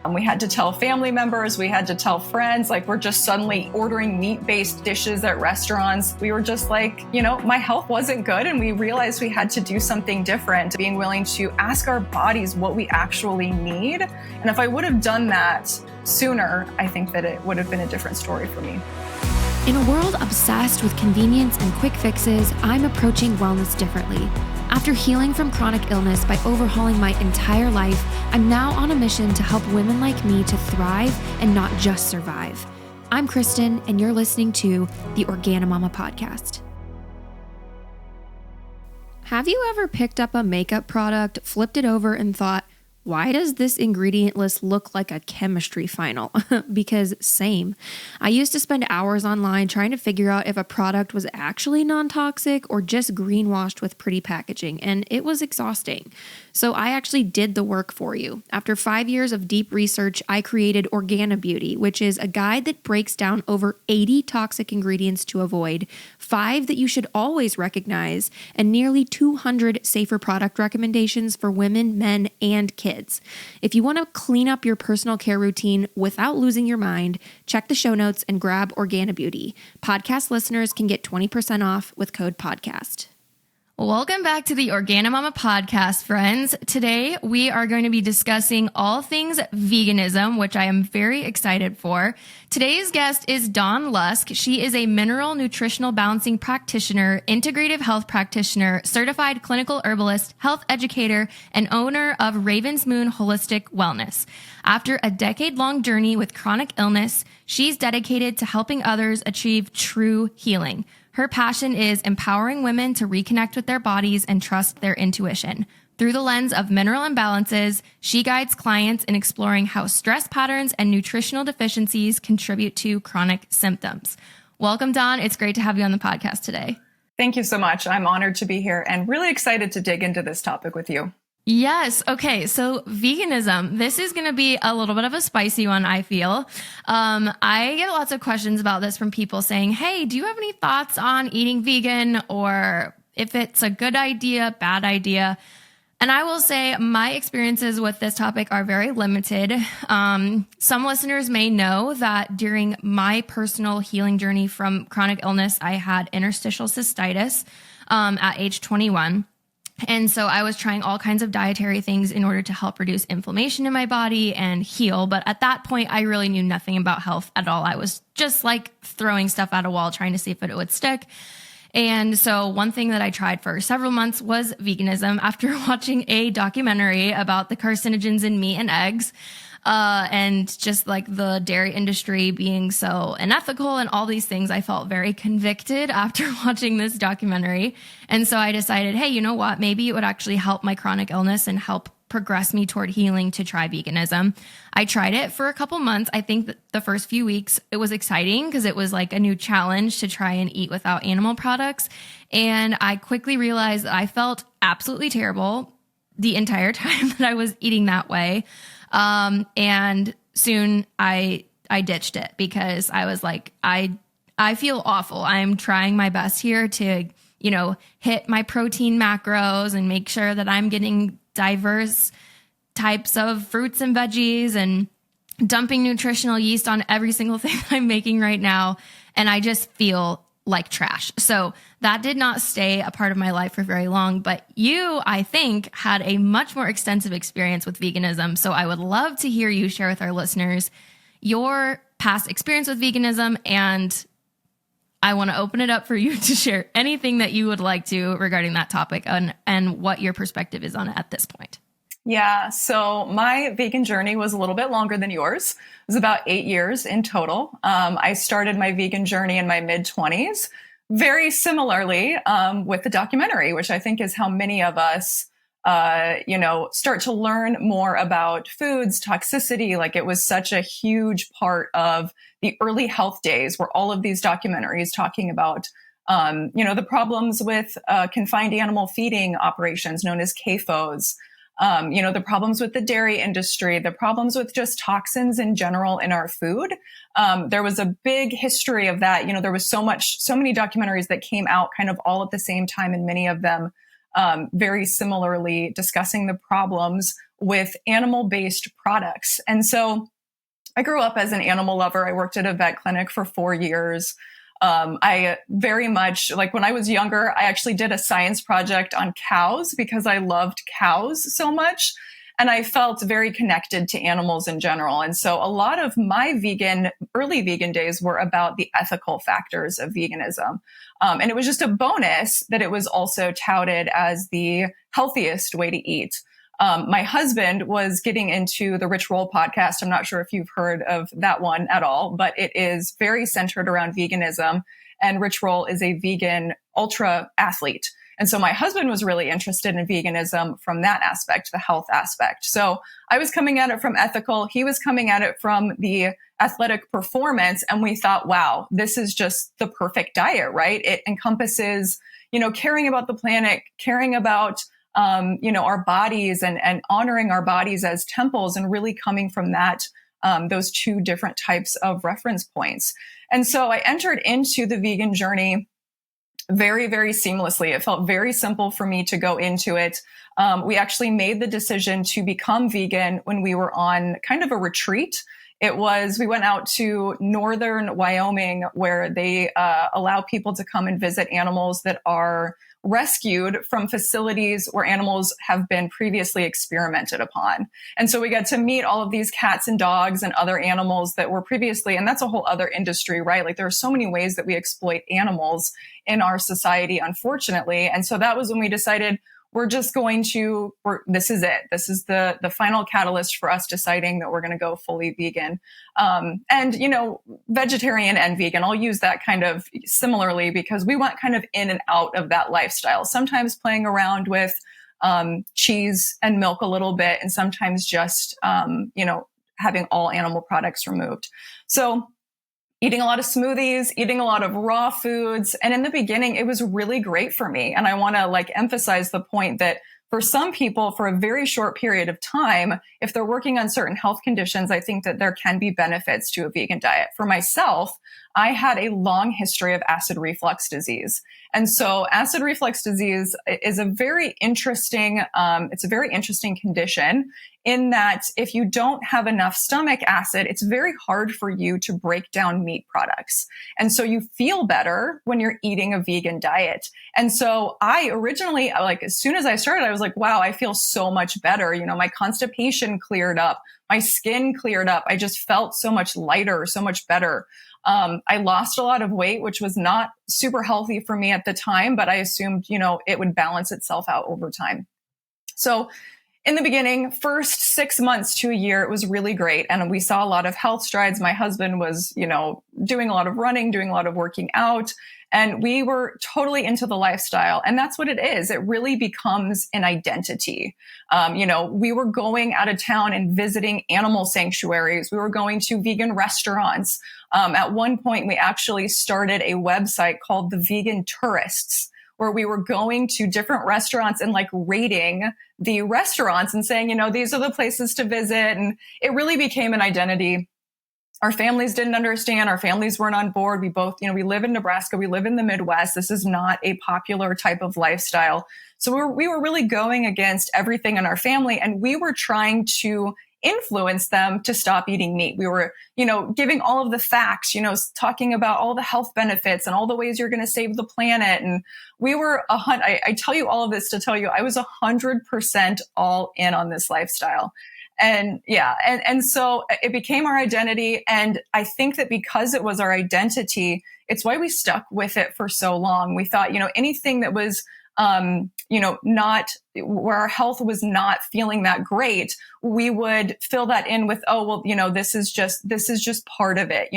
We had to tell family members, we had to tell friends, like we're just suddenly ordering meat-based dishes at restaurants. We were just like, my health wasn't good, and we realized we had to do something different, being willing to ask our bodies what we actually need. And if I would have done that sooner, I think that it would have been a different story for me. In a world obsessed with convenience and quick fixes, I'm approaching wellness differently. After healing from chronic illness by overhauling my entire life, I'm now on a mission to help women like me to thrive and not just survive. I'm Kristen, and you're listening to the OrganiMama Podcast. Have you ever picked up a makeup product, flipped it over, and thought, why does this ingredient list look like a chemistry final? Because same. I used to spend hours online trying to figure out if a product was actually non-toxic or just greenwashed with pretty packaging, and it was exhausting. So I actually did the work for you. After 5 years of deep research, I created OrganiBeauty, which is a guide that breaks down over 80 toxic ingredients to avoid, 5 that you should always recognize, and nearly 200 safer product recommendations for women, men, and kids. If you want to clean up your personal care routine without losing your mind, check the show notes and grab OrganiBeauty. Podcast listeners can get 20% off with code PODCAST. Welcome back to the OrganiMama Podcast, friends. Today, we are going to be discussing all things veganism, which I am very excited for. Today's guest is Dawn Lusk. She is a mineral nutritional balancing practitioner, integrative health practitioner, certified clinical herbalist, health educator, and owner of Raven's Moon Holistic Wellness. After a decade-long journey with chronic illness, she's dedicated to helping others achieve true healing. Her passion is empowering women to reconnect with their bodies and trust their intuition. Through the lens of mineral imbalances, she guides clients in exploring how stress patterns and nutritional deficiencies contribute to chronic symptoms. Welcome, Dawn. It's great to have you on the podcast today. Thank you so much. I'm honored to be here and really excited to dig into this topic with you. Yes. Okay. So veganism, this is going to be a little bit of a spicy one, I feel. I get lots of questions about this from people saying, hey, do you have any thoughts on eating vegan, or if it's a good idea, bad idea? And I will say my experiences with this topic are very limited. Some listeners may know that during my personal healing journey from chronic illness, I had interstitial cystitis at age 21. And so I was trying all kinds of dietary things in order to help reduce inflammation in my body and heal. But at that point, I really knew nothing about health at all. I was just like throwing stuff at a wall, trying to see if it would stick. And so one thing that I tried for several months was veganism after watching a documentary about the carcinogens in meat and eggs. And just like the dairy industry being so unethical and all these things, I felt very convicted after watching this documentary. And so I decided, hey, you know what? Maybe it would actually help my chronic illness and help progress me toward healing to try veganism. I tried it for a couple months. I think that the first few weeks, it was exciting because it was like a new challenge to try and eat without animal products. And I quickly realized that I felt absolutely terrible the entire time that I was eating that way. And soon I ditched it because I was like, I feel awful. I'm trying my best here to, hit my protein macros and make sure that I'm getting diverse types of fruits and veggies and dumping nutritional yeast on every single thing that I'm making right now. And I just feel like trash. So that did not stay a part of my life for very long. But you, I think, had a much more extensive experience with veganism. So I would love to hear you share with our listeners your past experience with veganism. And I want to open it up for you to share anything that you would like to regarding that topic and what your perspective is on it at this point. Yeah, so my vegan journey was a little bit longer than yours. It was about 8 years in total. I started my vegan journey in my mid-20s, very similarly with the documentary, which I think is how many of us, start to learn more about foods, toxicity. Like it was such a huge part of the early health days where all of these documentaries talking about the problems with confined animal feeding operations known as CAFOs, the problems with the dairy industry, the problems with just toxins in general in our food. There was a big history of that. There was so many documentaries that came out kind of all at the same time, and many of them very similarly discussing the problems with animal-based products. And so I grew up as an animal lover. I worked at a vet clinic for 4 years. I very much, like when I was younger, I actually did a science project on cows because I loved cows so much. And I felt very connected to animals in general. And so a lot of my early vegan days were about the ethical factors of veganism. And it was just a bonus that it was also touted as the healthiest way to eat. My husband was getting into the Rich Roll podcast. I'm not sure if you've heard of that one at all, but it is very centered around veganism. And Rich Roll is a vegan ultra athlete. And so my husband was really interested in veganism from that aspect, the health aspect. So I was coming at it from ethical. He was coming at it from the athletic performance. And we thought, wow, this is just the perfect diet, right? It encompasses, caring about the planet, caring about, our bodies and honoring our bodies as temples, and really coming from that, those two different types of reference points. And so I entered into the vegan journey very, very seamlessly. It felt very simple for me to go into it. We actually made the decision to become vegan when we were on kind of a retreat. We went out to northern Wyoming, where they allow people to come and visit animals that are rescued from facilities where animals have been previously experimented upon. And so we got to meet all of these cats and dogs and other animals that were previously, and that's a whole other industry, right? Like there are so many ways that we exploit animals in our society, unfortunately. And so that was when we decided this is it. This is the final catalyst for us deciding that we're going to go fully vegan. Vegetarian and vegan, I'll use that kind of similarly because we went kind of in and out of that lifestyle, sometimes playing around with cheese and milk a little bit, and sometimes just, having all animal products removed. So eating a lot of smoothies, eating a lot of raw foods. And in the beginning, it was really great for me. And I want to emphasize the point that for some people, for a very short period of time, if they're working on certain health conditions, I think that there can be benefits to a vegan diet. For myself, I had a long history of acid reflux disease. And so acid reflux disease is a very interesting condition in that if you don't have enough stomach acid, it's very hard for you to break down meat products. And so you feel better when you're eating a vegan diet. And so I originally, as soon as I started, I was like, wow, I feel so much better. My constipation cleared up, my skin cleared up. I just felt so much lighter, so much better. I lost a lot of weight, which was not super healthy for me at the time, but I assumed, it would balance itself out over time. So in the beginning, first 6 months to a year, it was really great. And we saw a lot of health strides. My husband was, doing a lot of running, doing a lot of working out, and we were totally into the lifestyle. And that's what it is. It really becomes an identity. We were going out of town and visiting animal sanctuaries. We were going to vegan restaurants. At one point, we actually started a website called The Vegan Tourists, where we were going to different restaurants and rating the restaurants and saying, these are the places to visit. And it really became an identity. Our families didn't understand. Our families weren't on board. We both, we live in Nebraska. We live in the Midwest. This is not a popular type of lifestyle. So we were really going against everything in our family, and we were trying to influence them to stop eating meat. We were, giving all of the facts, talking about all the health benefits and all the ways you're going to save the planet. And we were I tell you all of this to tell you, I was 100% all in on this lifestyle. And and so it became our identity. And I think that because it was our identity, it's why we stuck with it for so long. We thought, anything that was, not where our health was not feeling that great, we would fill that in with, this is just part of it.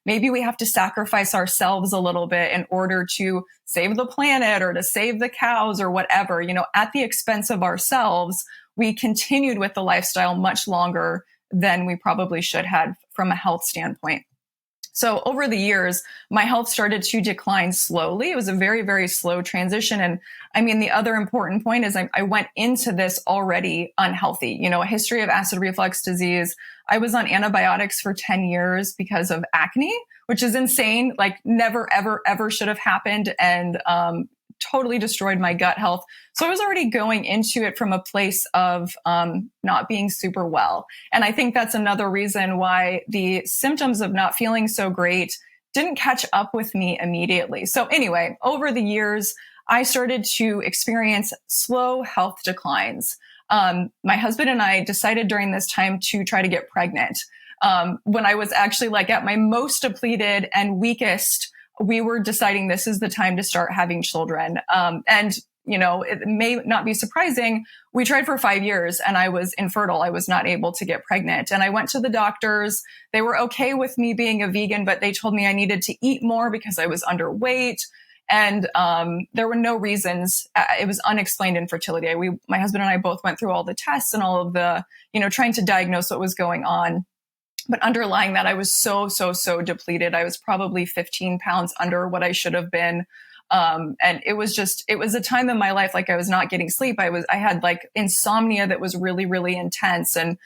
Maybe we have to sacrifice ourselves a little bit in order to save the planet or to save the cows or whatever, at the expense of ourselves. We continued with the lifestyle much longer than we probably should have from a health standpoint. So over the years, my health started to decline slowly. It was a very, very slow transition. And the other important point is I went into this already unhealthy, a history of acid reflux disease. I was on antibiotics for 10 years because of acne, which is insane, never, ever, ever should have happened. And, totally destroyed my gut health. So I was already going into it from a place of not being super well. And I think that's another reason why the symptoms of not feeling so great didn't catch up with me immediately. So anyway, over the years, I started to experience slow health declines. My husband and I decided during this time to try to get pregnant. When I was actually like at my most depleted and weakest, we were deciding this is the time to start having children. And it may not be surprising. We tried for 5 years and I was infertile. I was not able to get pregnant. And I went to the doctors. They were okay with me being a vegan, but they told me I needed to eat more because I was underweight. And there were no reasons. It was unexplained infertility. My husband and I both went through all the tests and all of the, trying to diagnose what was going on. But underlying that, I was so depleted. I was probably 15 pounds under what I should have been. And it was a time in my life, like I was not getting sleep. I had like insomnia that was really, really intense and,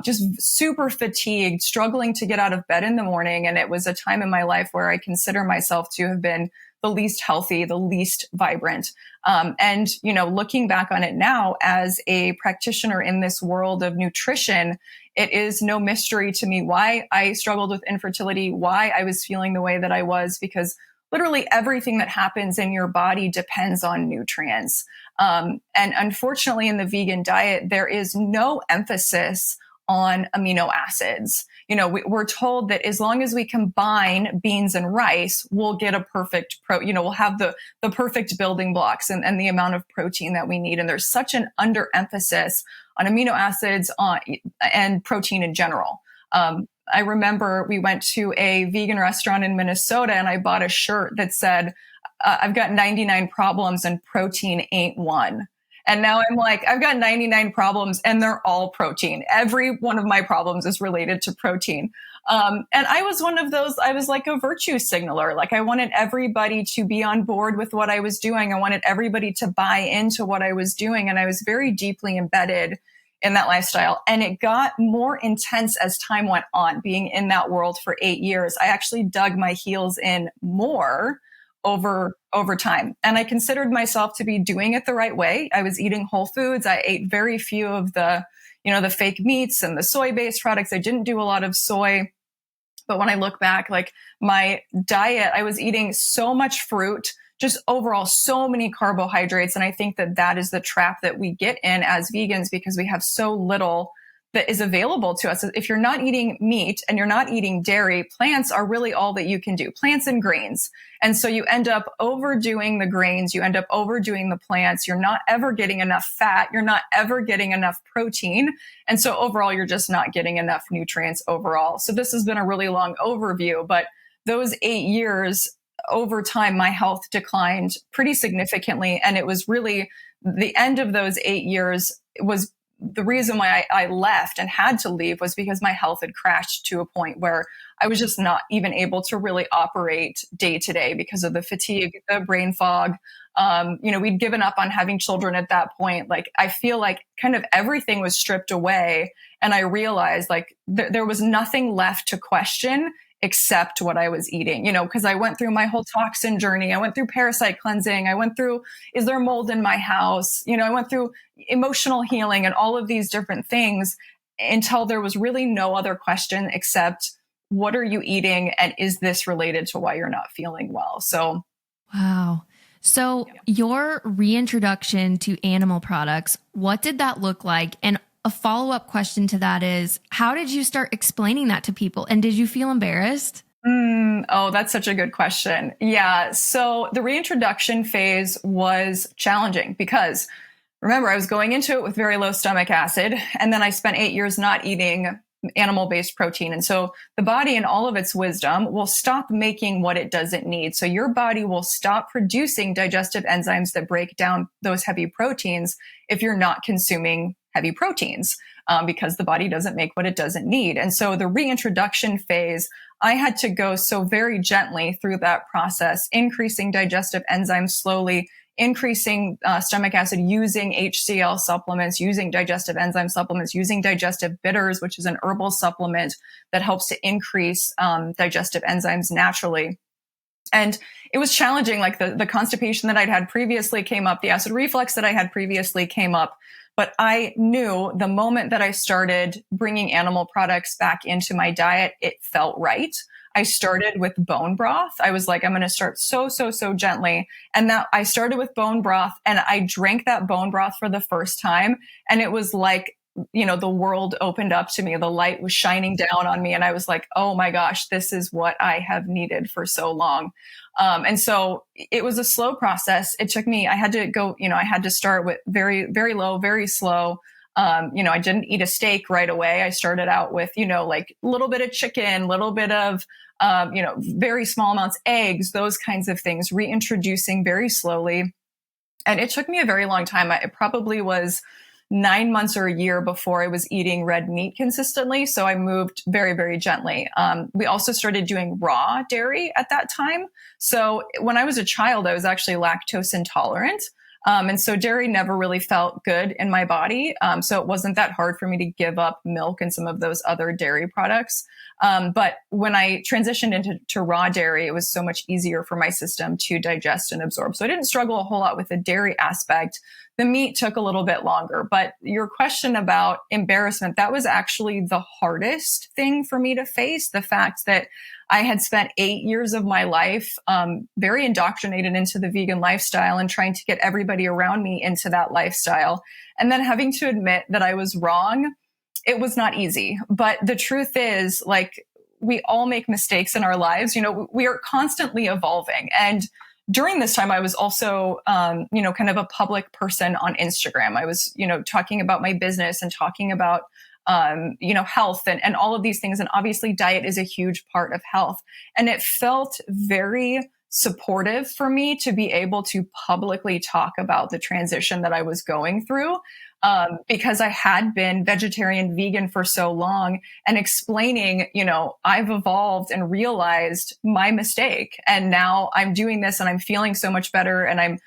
just super fatigued, struggling to get out of bed in the morning. And it was a time in my life where I consider myself to have been the least healthy, the least vibrant. And looking back on it now as a practitioner in this world of nutrition, it is no mystery to me why I struggled with infertility, why I was feeling the way that I was, because literally everything that happens in your body depends on nutrients. And unfortunately, in the vegan diet, there is no emphasis on amino acids. We're told that as long as we combine beans and rice, we'll get a perfect we'll have the perfect building blocks and the amount of protein that we need. And there's such an underemphasis on amino acids and protein in general. I remember we went to a vegan restaurant in Minnesota and I bought a shirt that said, I've got 99 problems and protein ain't one. And now I'm like, I've got 99 problems and they're all protein. Every one of my problems is related to protein. And I was one of those, I was like a virtue signaler. Like I wanted everybody to be on board with what I was doing. I wanted everybody to buy into what I was doing. And I was very deeply embedded in that lifestyle. And it got more intense as time went on. Being in that world for 8 years, I actually dug my heels in more over time. And I considered myself to be doing it the right way. I was eating whole foods. I ate very few of the fake meats and the soy-based products. I didn't do a lot of soy. But when I look back, like my diet, I was eating so much fruit, just overall so many carbohydrates. And I think that is the trap that we get in as vegans because we have so little that is available to us. If you're not eating meat and you're not eating dairy, plants are really all that you can do, plants and grains. And so you end up overdoing the grains, you end up overdoing the plants. You're not ever getting enough fat. You're not ever getting enough protein. And so overall, you're just not getting enough nutrients overall. So this has been a really long overview, but those 8 years over time, my health declined pretty significantly. And it was really the end of those 8 years was the reason why I left and had to leave was because my health had crashed to a point where I was just not even able to really operate day to day because of the fatigue, the brain fog. We'd given up on having children at that point. Like, I feel like kind of everything was stripped away. And I realized like there was nothing left to question except what I was eating, because I went through my whole toxin journey. I went through parasite cleansing. I went through, is there mold in my house? I went through emotional healing and all of these different things until there was really no other question except what are you eating? And is this related to why you're not feeling well? So, wow. So your reintroduction to animal products, what did that look like? And a follow-up question to that is, how did you start explaining that to people? And did you feel embarrassed? Oh, that's such a good question. Yeah. So the reintroduction phase was challenging because remember, I was going into it with very low stomach acid. And then I spent 8 years not eating animal-based protein. And so the body in all of its wisdom will stop making what it doesn't need. So your body will stop producing digestive enzymes that break down those heavy proteins if you're not consuming heavy proteins, because the body doesn't make what it doesn't need. And so the reintroduction phase, I had to go so very gently through that process, increasing digestive enzymes slowly, increasing stomach acid, using HCl supplements, using digestive enzyme supplements, using digestive bitters, which is an herbal supplement that helps to increase digestive enzymes naturally. And it was challenging. Like the constipation that I'd had previously came up, the acid reflux that I had previously came up. But I knew the moment that I started bringing animal products back into my diet, it felt right. I started with bone broth. I was like, I'm going to start so gently. And that I started with bone broth, and I drank that bone broth for the first time. And it was like, the world opened up to me. The light was shining down on me. And I was like, oh my gosh, this is what I have needed for so long. And so it was a slow process. It took me, I had to start with very, very low, very slow. I didn't eat a steak right away. I started out with, like a little bit of chicken, little bit of, very small amounts, eggs, those kinds of things, reintroducing very slowly. And it took me a very long time. It probably was 9 months or a year before I was eating red meat consistently. So I moved very, very gently. We also started doing raw dairy at that time. So when I was a child, I was actually lactose intolerant. And so dairy never really felt good in my body. So it wasn't that hard for me to give up milk and some of those other dairy products. But when I transitioned into raw dairy, it was so much easier for my system to digest and absorb. So I didn't struggle a whole lot with the dairy aspect. The meat took a little bit longer. But your question about embarrassment, that was actually the hardest thing for me to face. The fact that I had spent 8 years of my life very indoctrinated into the vegan lifestyle and trying to get everybody around me into that lifestyle. And then having to admit that I was wrong, it was not easy. But the truth is, like, we all make mistakes in our lives. We are constantly evolving. And during this time, I was also, kind of a public person on Instagram. I was, talking about my business and talking about health and all of these things. And obviously diet is a huge part of health. And it felt very supportive for me to be able to publicly talk about the transition that I was going through. Because I had been vegetarian, vegan for so long, and explaining, I've evolved and realized my mistake. And now I'm doing this and I'm feeling so much better. And I'm,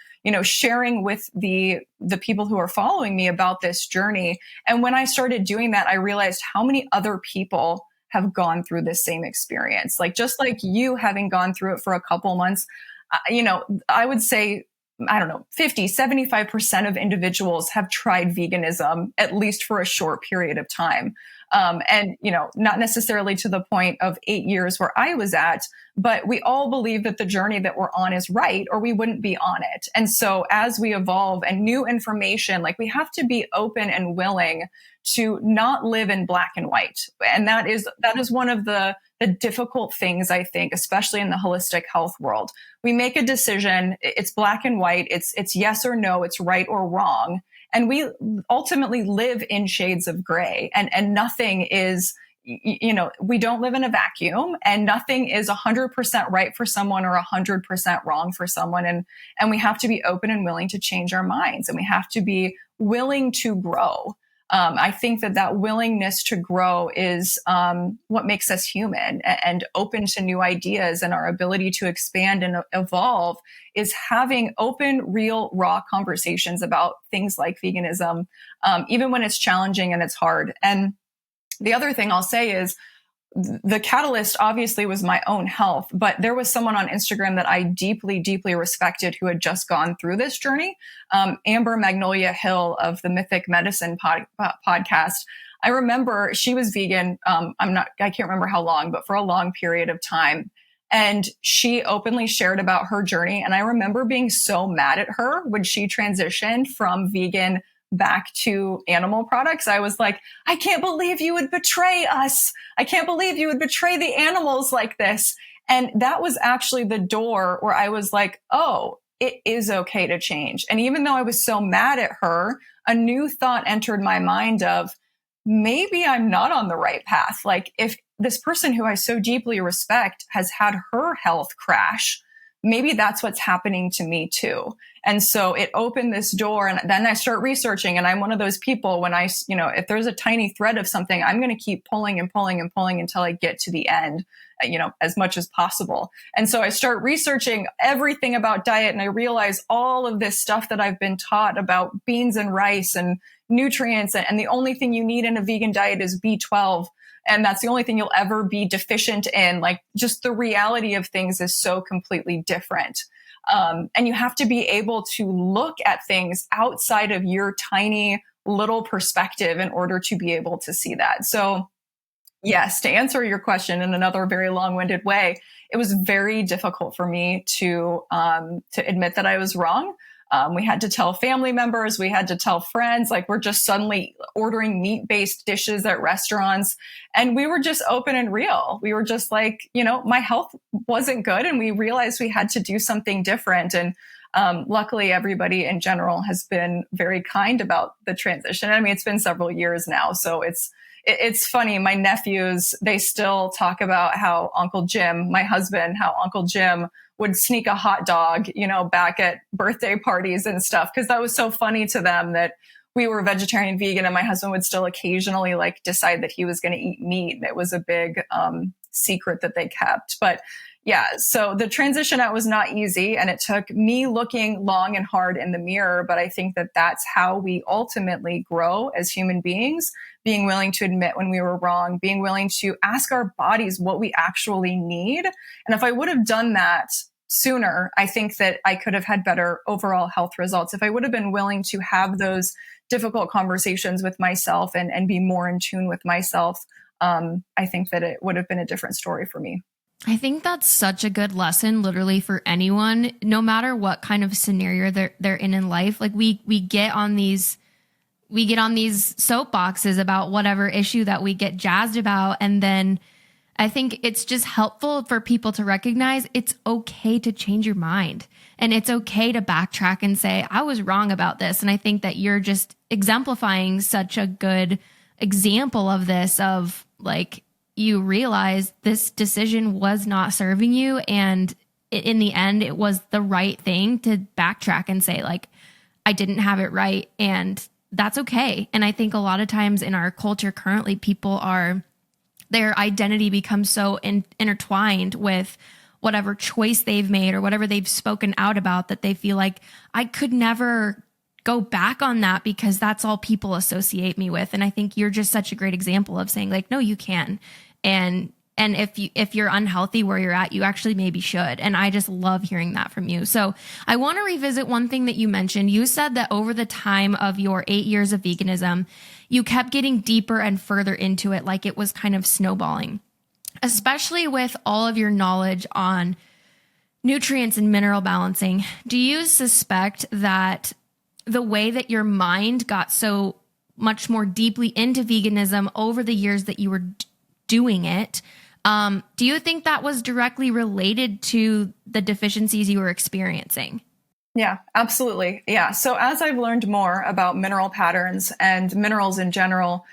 sharing with the people who are following me about this journey. And when I started doing that, I realized how many other people have gone through this same experience. Like, just like you having gone through it for a couple months, I would say, 50, 75% of individuals have tried veganism, at least for a short period of time. And, not necessarily to the point of 8 years where I was at, but we all believe that the journey that we're on is right, or we wouldn't be on it. And so as we evolve and new information, like, we have to be open and willing to not live in black and white. And that is one of the difficult things, I think, especially in the holistic health world. We make a decision, it's black and white, it's yes or no, it's right or wrong. And we ultimately live in shades of gray, and nothing is, we don't live in a vacuum, and nothing is 100% right for someone or 100% wrong for someone. And we have to be open and willing to change our minds, and we have to be willing to grow. I think that willingness to grow is what makes us human and open to new ideas, and our ability to expand and evolve is having open, real, raw conversations about things like veganism, even when it's challenging and it's hard. And the other thing I'll say is, the catalyst obviously was my own health, but there was someone on Instagram that I deeply, deeply respected who had just gone through this journey. Amber Magnolia Hill of the Mythic Medicine podcast. I remember she was vegan. I can't remember how long, but for a long period of time. And she openly shared about her journey. And I remember being so mad at her when she transitioned from vegan back to animal products. I was like, I can't believe you would betray us. I can't believe you would betray the animals like this. And that was actually the door where I was like, oh, it is okay to change. And even though I was so mad at her, a new thought entered my mind of, maybe I'm not on the right path. Like, if this person who I so deeply respect has had her health crash, maybe that's what's happening to me too. And so it opened this door, and then I start researching, and I'm one of those people when if there's a tiny thread of something, I'm going to keep pulling and pulling and pulling until I get to the end, as much as possible. And so I start researching everything about diet, and I realize all of this stuff that I've been taught about beans and rice and, nutrients, and the only thing you need in a vegan diet is B12. And that's the only thing you'll ever be deficient in. Like, just the reality of things is so completely different. And you have to be able to look at things outside of your tiny little perspective in order to be able to see that. So yes, to answer your question in another very long-winded way, it was very difficult for me to admit that I was wrong. We had to tell family members, we had to tell friends, like, we're just suddenly ordering meat-based dishes at restaurants. And we were just open and real. We were just like, my health wasn't good, and we realized we had to do something different. And luckily, everybody in general has been very kind about the transition. I mean, it's been several years now, so it's funny. My nephews, they still talk about how Uncle Jim, my husband, how Uncle Jim would sneak a hot dog, back at birthday parties and stuff. Cause that was so funny to them that we were vegetarian, vegan, and my husband would still occasionally decide that he was going to eat meat. And it was a big secret that they kept. But yeah, so the transition out was not easy, and it took me looking long and hard in the mirror. But I think that that's how we ultimately grow as human beings, being willing to admit when we were wrong, being willing to ask our bodies what we actually need. And if I would have done that sooner, I think that I could have had better overall health results. If I would have been willing to have those difficult conversations with myself and be more in tune with myself, I think that it would have been a different story for me. I think that's such a good lesson, literally, for anyone, no matter what kind of scenario they're in life. Like, we get on these soapboxes about whatever issue that we get jazzed about, and then I think it's just helpful for people to recognize it's okay to change your mind, and it's okay to backtrack and say, I was wrong about this. And I think that you're just exemplifying such a good example of this, of like, you realize this decision was not serving you. And in the end, it was the right thing to backtrack and say, like, I didn't have it right. And that's okay. And I think a lot of times in our culture currently, their identity becomes so intertwined with whatever choice they've made or whatever they've spoken out about, that they feel like, I could never go back on that because that's all people associate me with. And I think you're just such a great example of saying, like, no, you can. And if you're unhealthy where you're at, you actually maybe should. And I just love hearing that from you. So I want to revisit one thing that you mentioned. You said that over the time of your 8 years of veganism, you kept getting deeper and further into it, like it was kind of snowballing, especially with all of your knowledge on nutrients and mineral balancing. Do you suspect that the way that your mind got so much more deeply into veganism over the years that you were doing it, do you think that was directly related to the deficiencies you were experiencing? Yeah, absolutely. Yeah. So as I've learned more about mineral patterns and minerals in general,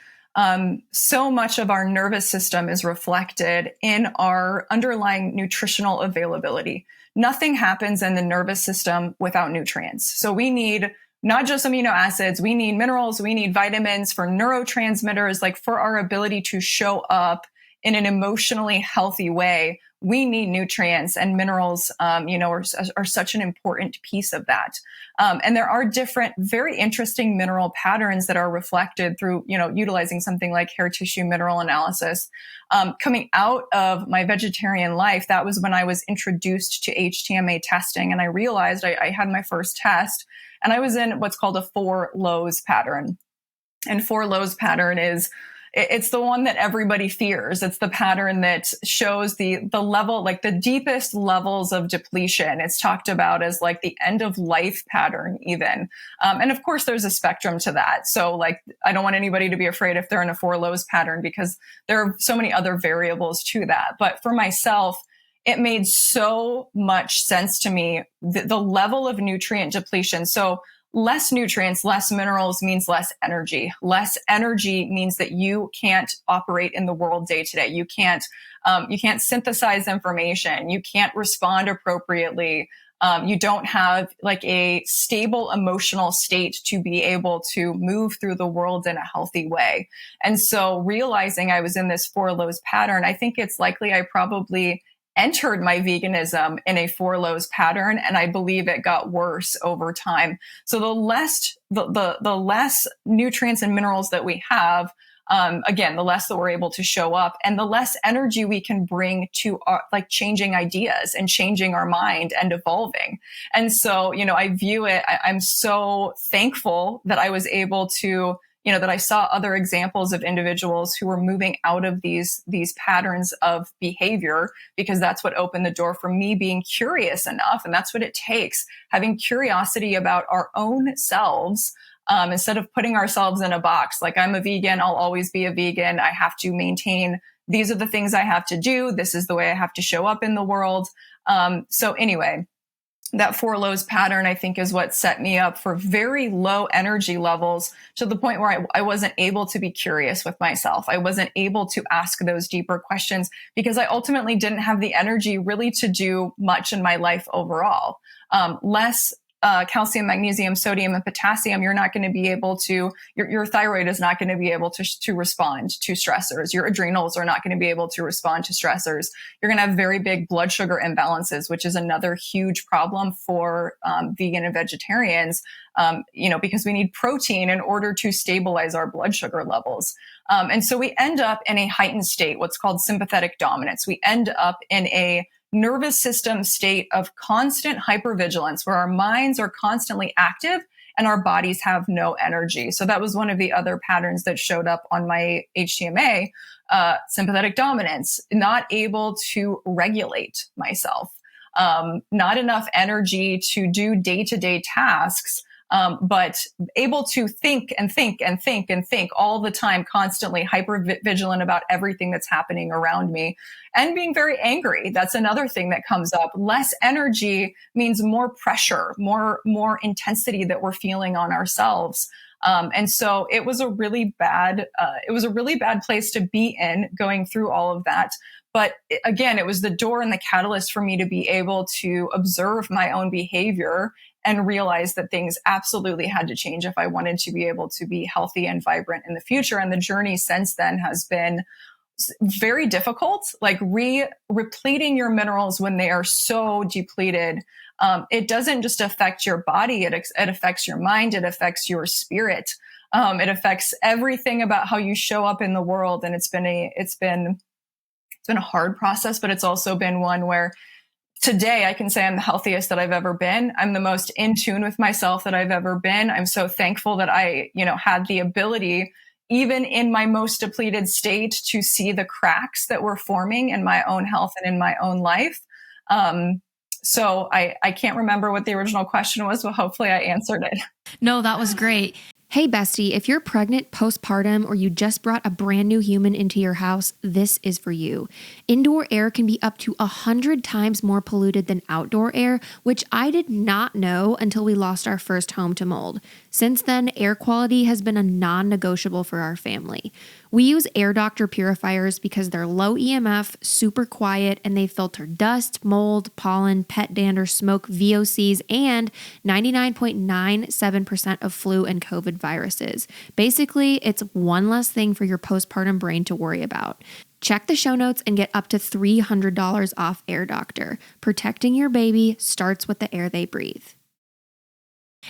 so much of our nervous system is reflected in our underlying nutritional availability. Nothing happens in the nervous system without nutrients. So we need not just amino acids, we need minerals, we need vitamins for neurotransmitters, like for our ability to show up in an emotionally healthy way. We need nutrients, and minerals, are such an important piece of that. And there are different, very interesting mineral patterns that are reflected through, utilizing something like hair tissue mineral analysis. Coming out of my vegetarian life, that was when I was introduced to HTMA testing, and I realized I had my first test, and I was in what's called a 4 lows pattern. And 4 lows pattern it's the one that everybody fears. It's the pattern that shows the level, like the deepest levels of depletion. It's talked about as like the end of life pattern even. And of course there's a spectrum to that. So like, I don't want anybody to be afraid if they're in a 4 lows pattern, because there are so many other variables to that. But for myself, it made so much sense to me, the level of nutrient depletion. So less nutrients, less minerals means less energy. Less energy means that you can't operate in the world day to day. You can't synthesize information. You can't respond appropriately. You don't have like a stable emotional state to be able to move through the world in a healthy way. And so realizing I was in this 4 lows pattern, I think it's likely I probably entered my veganism in a four lows pattern, and I believe it got worse over time. So the less nutrients and minerals that we have, again, the less that we're able to show up, and the less energy we can bring to like changing ideas and changing our mind and evolving. And so, I view it, I'm so thankful that I was able to, that I saw other examples of individuals who were moving out of these patterns of behavior, because that's what opened the door for me being curious enough. And that's what it takes, having curiosity about our own selves. Instead of putting ourselves in a box, like I'm a vegan, I'll always be a vegan. I have to maintain, these are the things I have to do. This is the way I have to show up in the world. So anyway, that four lows pattern, I think, is what set me up for very low energy levels, to the point where I wasn't able to be curious with myself. I wasn't able to ask those deeper questions, because I ultimately didn't have the energy really to do much in my life overall. Less calcium, magnesium, sodium, and potassium, you're not going to be able to, your thyroid is not going to be able to respond to stressors. Your adrenals are not going to be able to respond to stressors. You're going to have very big blood sugar imbalances, which is another huge problem for vegan and vegetarians, because we need protein in order to stabilize our blood sugar levels. And so we end up in a heightened state, what's called sympathetic dominance. We end up in a nervous system state of constant hypervigilance, where our minds are constantly active and our bodies have no energy. So that was one of the other patterns that showed up on my HTMA, sympathetic dominance, not able to regulate myself, not enough energy to do day-to-day tasks, but able to think and think and think and think all the time, constantly hyper vigilant about everything that's happening around me, and being very angry. That's another thing that comes up. Less energy means more pressure, more intensity that we're feeling on ourselves. And so it was a really bad place to be in, going through all of that. But again, it was the door and the catalyst for me to be able to observe my own behavior and realize that things absolutely had to change if I wanted to be able to be healthy and vibrant in the future. And the journey since then has been very difficult, like repleting your minerals when they are so depleted. It doesn't just affect your body, it affects your mind, it affects your spirit. It affects everything about how you show up in the world. And it's been a hard process, but it's also been one where today I can say I'm the healthiest that I've ever been. I'm the most in tune with myself that I've ever been. I'm so thankful that I, had the ability, even in my most depleted state, to see the cracks that were forming in my own health and in my own life. So I can't remember what the original question was, but hopefully I answered it. No, that was great. Hey, bestie, if you're pregnant, postpartum, or you just brought a brand new human into your house, this is for you. Indoor air can be up to 100 times more polluted than outdoor air, which I did not know until we lost our first home to mold. Since then, air quality has been a non-negotiable for our family. We use Air Doctor purifiers because they're low EMF, super quiet, and they filter dust, mold, pollen, pet dander, smoke, VOCs, and 99.97% of flu and COVID viruses. Basically, it's one less thing for your postpartum brain to worry about. Check the show notes and get up to $300 off Air Doctor. Protecting your baby starts with the air they breathe.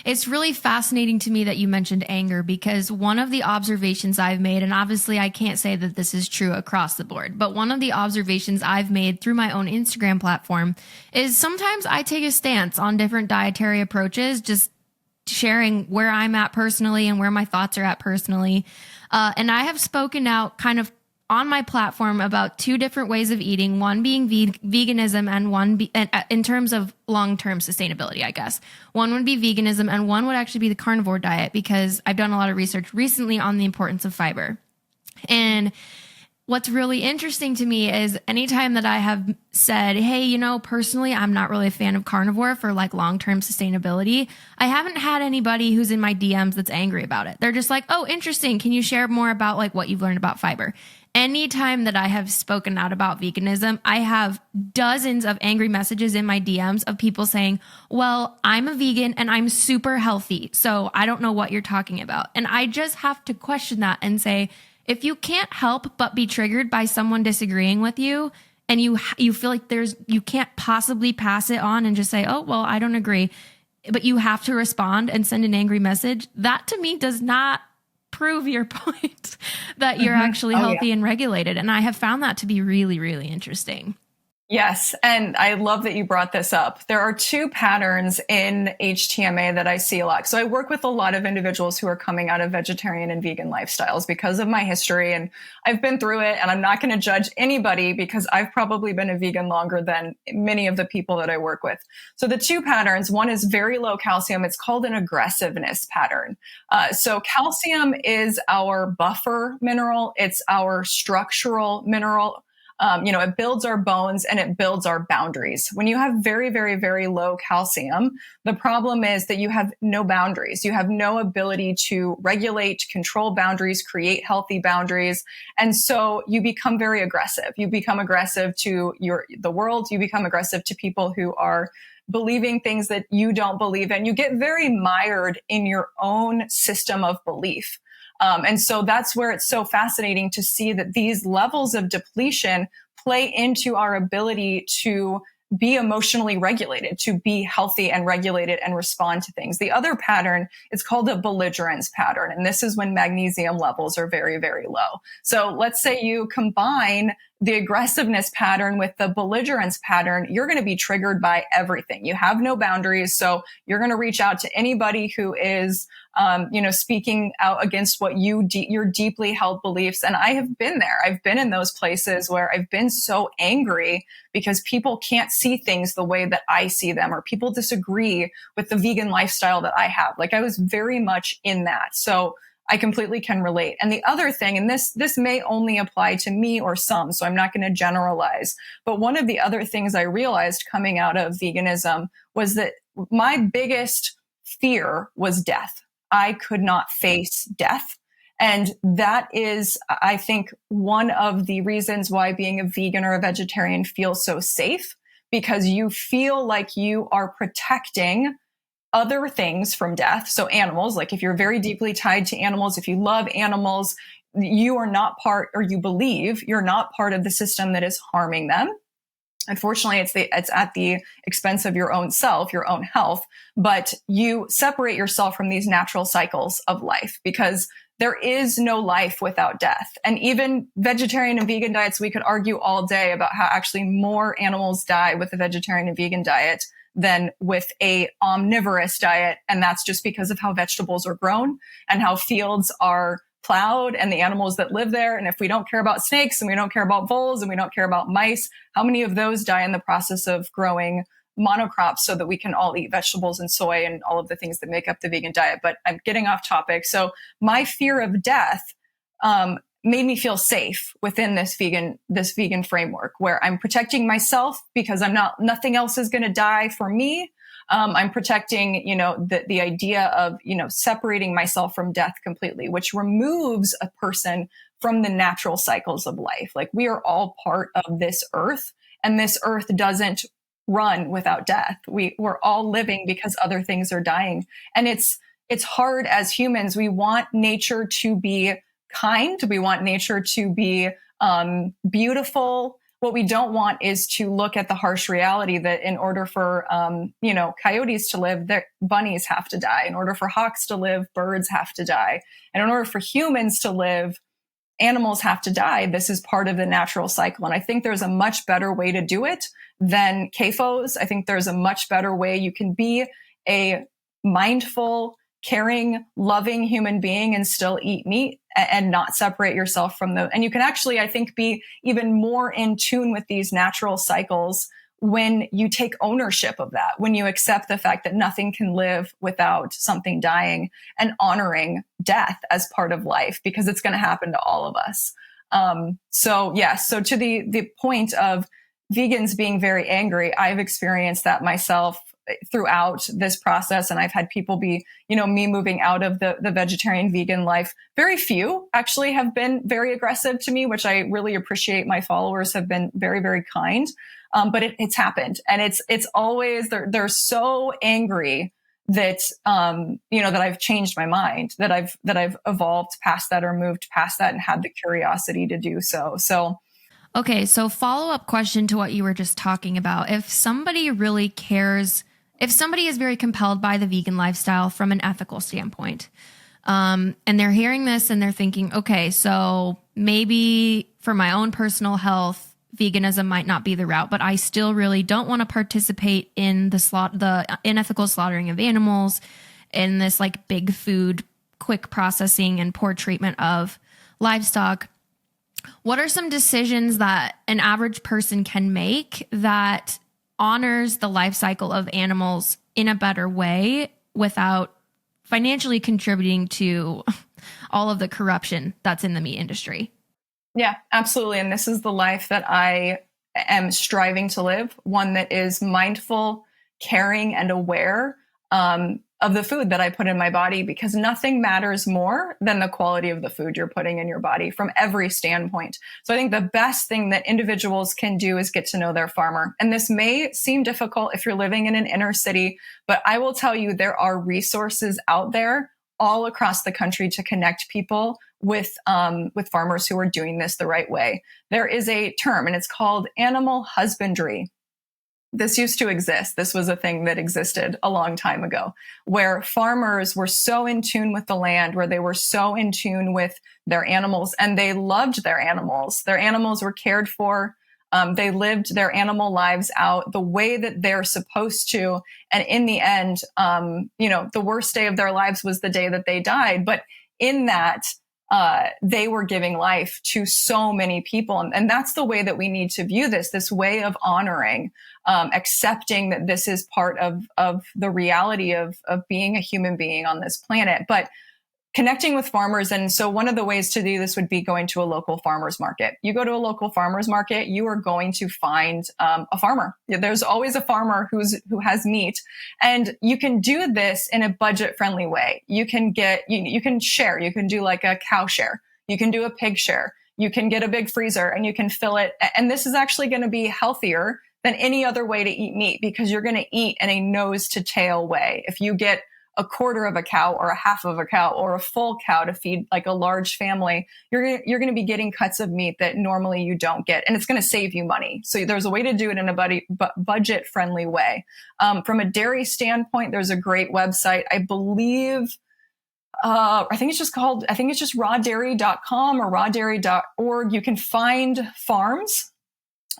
It's really fascinating to me that you mentioned anger, because one of the observations I've made, and obviously I can't say that this is true across the board, but one of the observations I've made through my own Instagram platform is sometimes I take a stance on different dietary approaches, just sharing where I'm at personally and where my thoughts are at personally. And I have spoken out kind of on my platform about two different ways of eating, one being veganism and one in terms of long-term sustainability, I guess. One would be veganism and one would actually be the carnivore diet, because I've done a lot of research recently on the importance of fiber. And what's really interesting to me is anytime that I have said, hey, personally, I'm not really a fan of carnivore for like long-term sustainability, I haven't had anybody who's in my DMs that's angry about it. They're just like, oh, interesting. Can you share more about like what you've learned about fiber? Anytime that I have spoken out about veganism, I have dozens of angry messages in my DMs of people saying, well, I'm a vegan and I'm super healthy, so I don't know what you're talking about. And I just have to question that and say, if you can't help but be triggered by someone disagreeing with you, and you feel like you can't possibly pass it on and just say, oh, well, I don't agree, but you have to respond and send an angry message. That to me does not prove your point that you're actually healthy and regulated. And I have found that to be really, really interesting. Yes. And I love that you brought this up. There are two patterns in HTMA that I see a lot. So I work with a lot of individuals who are coming out of vegetarian and vegan lifestyles because of my history. And I've been through it, and I'm not going to judge anybody because I've probably been a vegan longer than many of the people that I work with. So the two patterns, one is very low calcium. It's called an aggressiveness pattern. So calcium is our buffer mineral. It's our structural mineral. It builds our bones and it builds our boundaries. When you have very, very, very low calcium, the problem is that you have no boundaries. You have no ability to regulate, control boundaries, create healthy boundaries. And so you become very aggressive. You become aggressive to the world. You become aggressive to people who are believing things that you don't believe in. You get very mired in your own system of belief. And so that's where it's so fascinating to see that these levels of depletion play into our ability to be emotionally regulated, to be healthy and regulated and respond to things. The other pattern is called a belligerence pattern. And this is when magnesium levels are very, very low. So let's say you combine the aggressiveness pattern with the belligerence pattern, you're going to be triggered by everything. You have no boundaries. So you're going to reach out to anybody who is, speaking out against what your deeply held beliefs. And I have been there. I've been in those places where I've been so angry because people can't see things the way that I see them, or people disagree with the vegan lifestyle that I have. Like, I was very much in that. So I completely can relate. And the other thing, and this may only apply to me or some, so I'm not going to generalize, but one of the other things I realized coming out of veganism was that my biggest fear was death. I could not face death. And that is, I think, one of the reasons why being a vegan or a vegetarian feels so safe, because you feel like you are protecting other things from death. So animals, like if you're very deeply tied to animals, if you love animals, you are not part, or you believe you're not part of the system that is harming them. Unfortunately, it's at the expense of your own self, your own health, but you separate yourself from these natural cycles of life, because there is no life without death. And even vegetarian and vegan diets, we could argue all day about how actually more animals die with a vegetarian and vegan diet than with a omnivorous diet. And that's just because of how vegetables are grown and how fields are plowed and the animals that live there. And if we don't care about snakes and we don't care about voles and we don't care about mice, how many of those die in the process of growing monocrops so that we can all eat vegetables and soy and all of the things that make up the vegan diet? But I'm getting off topic. So my fear of death made me feel safe within this vegan framework, where I'm protecting myself because nothing else is going to die for me. I'm protecting, the idea of, separating myself from death completely, which removes a person from the natural cycles of life. Like, we are all part of this earth, and this earth doesn't run without death. We're all living because other things are dying. And it's hard as humans. We want nature to be kind. We want nature to be beautiful. What we don't want is to look at the harsh reality that in order for, coyotes to live, bunnies have to die. In order for hawks to live, birds have to die. And in order for humans to live, animals have to die. This is part of the natural cycle. And I think there's a much better way to do it than CAFOs. I think there's a much better way. You can be a mindful, caring, loving human being and still eat meat and not separate yourself from them. And you can actually, I think, be even more in tune with these natural cycles when you take ownership of that, when you accept the fact that nothing can live without something dying, and honoring death as part of life, because it's going to happen to all of us. So to the point of vegans being very angry, I've experienced that myself throughout this process. And I've had people be, me moving out of the vegetarian vegan life. Very few actually have been very aggressive to me, which I really appreciate. My followers have been very, very kind. But it's happened. And it's always, they're so angry that, that I've changed my mind, that I've evolved past that or moved past that and had the curiosity to do so. So Okay, so follow-up question to what you were just talking about. If somebody really cares, if somebody is very compelled by the vegan lifestyle from an ethical standpoint, and they're hearing this and they're thinking, okay, so maybe for my own personal health, veganism might not be the route, but I still really don't want to participate in the unethical slaughtering of animals, in this like big food, quick processing and poor treatment of livestock. What are some decisions that an average person can make that honors the life cycle of animals in a better way without financially contributing to all of the corruption that's in the meat industry? Yeah, absolutely. And this is the life that I am striving to live, one that is mindful, caring, and aware of the food that I put in my body, because nothing matters more than the quality of the food you're putting in your body from every standpoint. So I think the best thing that individuals can do is get to know their farmer. And this may seem difficult if you're living in an inner city, but I will tell you there are resources out there all across the country to connect people with farmers who are doing this the right way. There is a term, and it's called animal husbandry. This used to exist. This was a thing that existed a long time ago, where farmers were so in tune with the land, where they were so in tune with their animals, and they loved their animals. Their animals were cared for. They lived their animal lives out the way that they're supposed to. And in the end, the worst day of their lives was the day that they died. But in that, they were giving life to so many people. And that's the way that we need to view this way of honoring, accepting that this is part of the reality of being a human being on this planet, but connecting with farmers. And so one of the ways to do this would be going to a local farmers market. You go to a local farmers market, you are going to find a farmer. There's always a farmer who has meat, and you can do this in a budget friendly way. You can you can share, you can do like a cow share, you can do a pig share, you can get a big freezer and you can fill it. And this is actually going to be healthier than any other way to eat meat, because you're going to eat in a nose to tail way. If you get a quarter of a cow or a half of a cow or a full cow to feed like a large family, you're going to be getting cuts of meat that normally you don't get, and it's going to save you money. So there's a way to do it in a budget friendly way. From a dairy standpoint, there's a great website. I believe, I think it's just rawdairy.com or rawdairy.org. You can find farms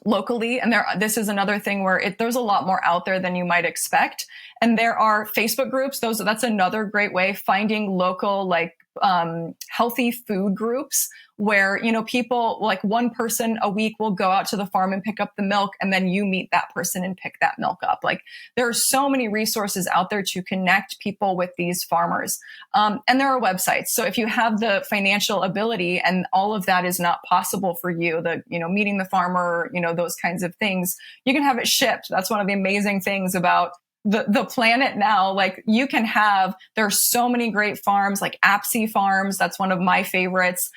locally. And this is another thing where there's a lot more out there than you might expect. And there are Facebook groups. That's another great way, finding local, healthy food groups where, people, like one person a week will go out to the farm and pick up the milk, and then you meet that person and pick that milk up. Like, there are so many resources out there to connect people with these farmers. And there are websites. So if you have the financial ability and all of that is not possible for you, meeting the farmer, those kinds of things, you can have it shipped. That's one of the amazing things about the planet now. Like, there's so many great farms, like Apsey Farms. That's one of my favorites.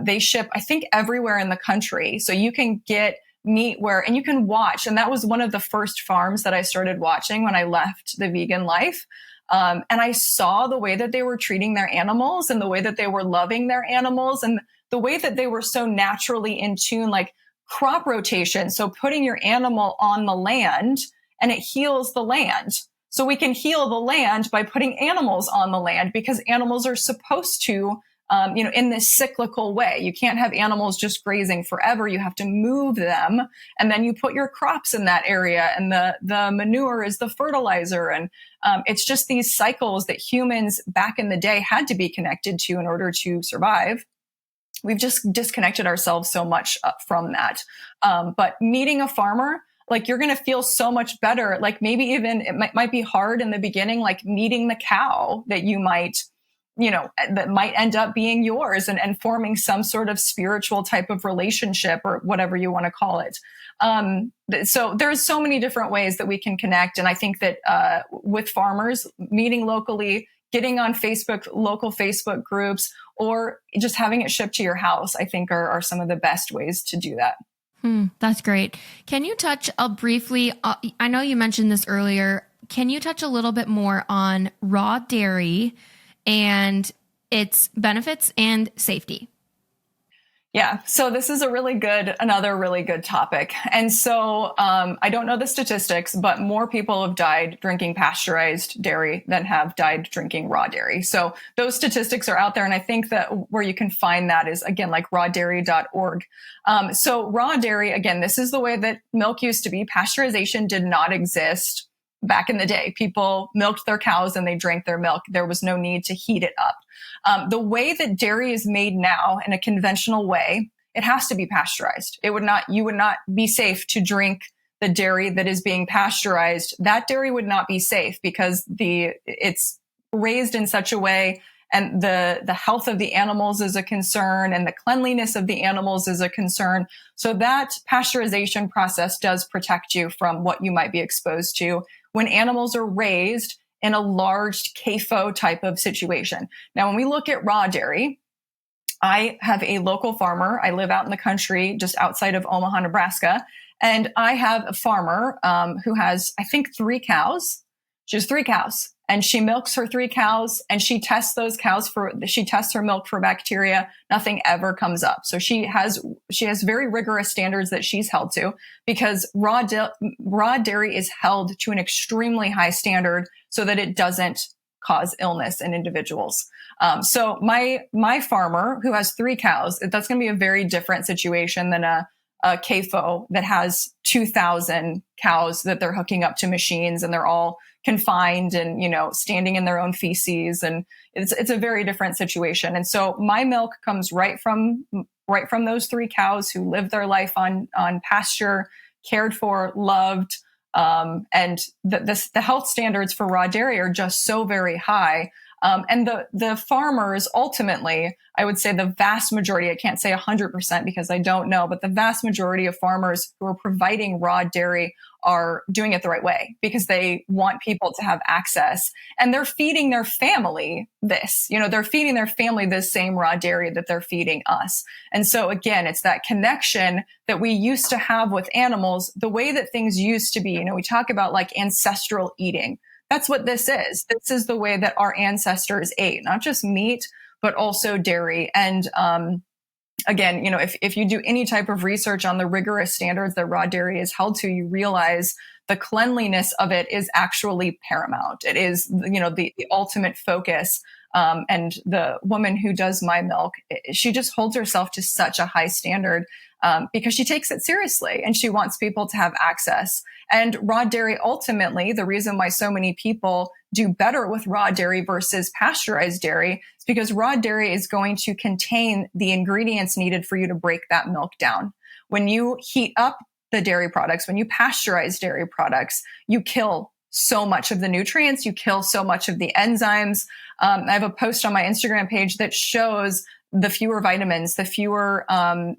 They ship, I think, everywhere in the country. So you can get meat and you can watch. And that was one of the first farms that I started watching when I left the vegan life. And I saw the way that they were treating their animals and the way that they were loving their animals and the way that they were so naturally in tune, like crop rotation. So putting your animal on the land, and it heals the land. So we can heal the land by putting animals on the land, because animals are supposed to, in this cyclical way. You can't have animals just grazing forever. You have to move them, and then you put your crops in that area, and the manure is the fertilizer. And it's just these cycles that humans back in the day had to be connected to in order to survive. We've just disconnected ourselves so much from that. But meeting a farmer, like, you're going to feel so much better. Like, maybe even it might be hard in the beginning, like meeting the cow that you might, that might end up being yours, and forming some sort of spiritual type of relationship, or whatever you want to call it. So there's so many different ways that we can connect. And I think that with farmers, meeting locally, getting on Facebook, local Facebook groups, or just having it shipped to your house, I think are some of the best ways to do that. That's great. Can you touch briefly, I know you mentioned this earlier, can you touch a little bit more on raw dairy and its benefits and safety? Yeah. So this is another really good topic. And so I don't know the statistics, but more people have died drinking pasteurized dairy than have died drinking raw dairy. So those statistics are out there. And I think that where you can find that is, again, like rawdairy.org. So raw dairy, again, this is the way that milk used to be. Pasteurization did not exist back in the day. People milked their cows and they drank their milk. There was no need to heat it up. The way that dairy is made now in a conventional way, it has to be pasteurized. You would not be safe to drink the dairy that is being pasteurized. That dairy would not be safe because it's raised in such a way, and the health of the animals is a concern, and the cleanliness of the animals is a concern. So that pasteurization process does protect you from what you might be exposed to when animals are raised in a large CAFO type of situation. Now, when we look at raw dairy, I have a local farmer. I live out in the country just outside of Omaha, Nebraska. And I have a farmer who has, I think, 3 cows. She has 3 cows. And she milks her 3 cows, and she tests she tests her milk for bacteria. Nothing ever comes up. So she has very rigorous standards that she's held to, because raw dairy is held to an extremely high standard so that it doesn't cause illness in individuals. So my farmer who has 3 cows, that's going to be a very different situation than a CAFO that has 2,000 cows that they're hooking up to machines, and they're all confined and, standing in their own feces. And it's a very different situation. And so my milk comes right from those 3 cows who lived their life on pasture, cared for, loved. And the health standards for raw dairy are just so very high. And the farmers, ultimately, I would say the vast majority, I can't say 100% because I don't know, but the vast majority of farmers who are providing raw dairy are doing it the right way because they want people to have access, and they're feeding their family this. They're feeding their family this same raw dairy that they're feeding us. And so again, it's that connection that we used to have with animals, the way that things used to be. We talk about like ancestral eating. That's what this is. This is the way that our ancestors ate, not just meat, but also dairy. And again, if you do any type of research on the rigorous standards that raw dairy is held to, you realize the cleanliness of it is actually paramount. It is, the ultimate focus. And the woman who does my milk, she just holds herself to such a high standard because she takes it seriously and she wants people to have access. And raw dairy, ultimately, the reason why so many people do better with raw dairy versus pasteurized dairy is because raw dairy is going to contain the ingredients needed for you to break that milk down. When you heat up the dairy products, when you pasteurize dairy products, you kill so much of the nutrients, you kill so much of the enzymes. I have a post on my Instagram page that shows the fewer vitamins, the fewer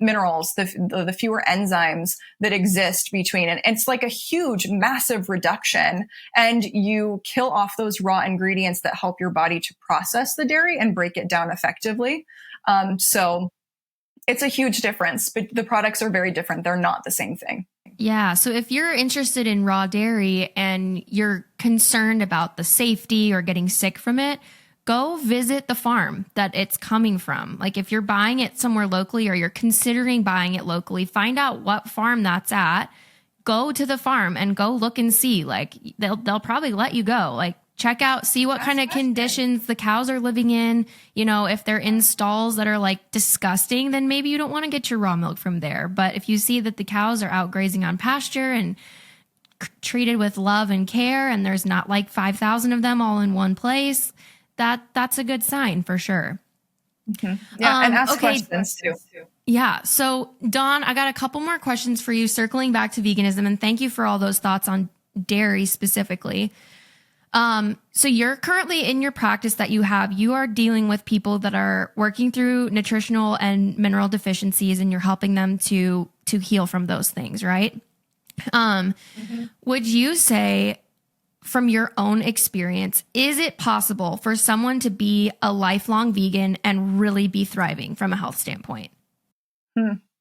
minerals, the fewer enzymes that exist between. And it's like a huge, massive reduction. And you kill off those raw ingredients that help your body to process the dairy and break it down effectively. So it's a huge difference, but the products are very different. They're not the same thing. Yeah. So if you're interested in raw dairy and you're concerned about the safety or getting sick from it, go visit the farm that it's coming from. Like if you're buying it somewhere locally or you're considering buying it locally, find out what farm that's at. Go to the farm and go look and see. Like they'll probably let you go. Like check out, see what kind of conditions the cows are living in. If they're in stalls that are like disgusting, then maybe you don't want to get your raw milk from there. But if you see that the cows are out grazing on pasture and treated with love and care, and there's not like 5,000 of them all in one place, that's a good sign for sure. Mm-hmm. Yeah, and ask questions too. Yeah. So Dawn, I got a couple more questions for you circling back to veganism, and thank you for all those thoughts on dairy specifically. So you're currently in your practice that you are dealing with people that are working through nutritional and mineral deficiencies, and you're helping them to heal from those things, right? Would you say, from your own experience, is it possible for someone to be a lifelong vegan and really be thriving from a health standpoint?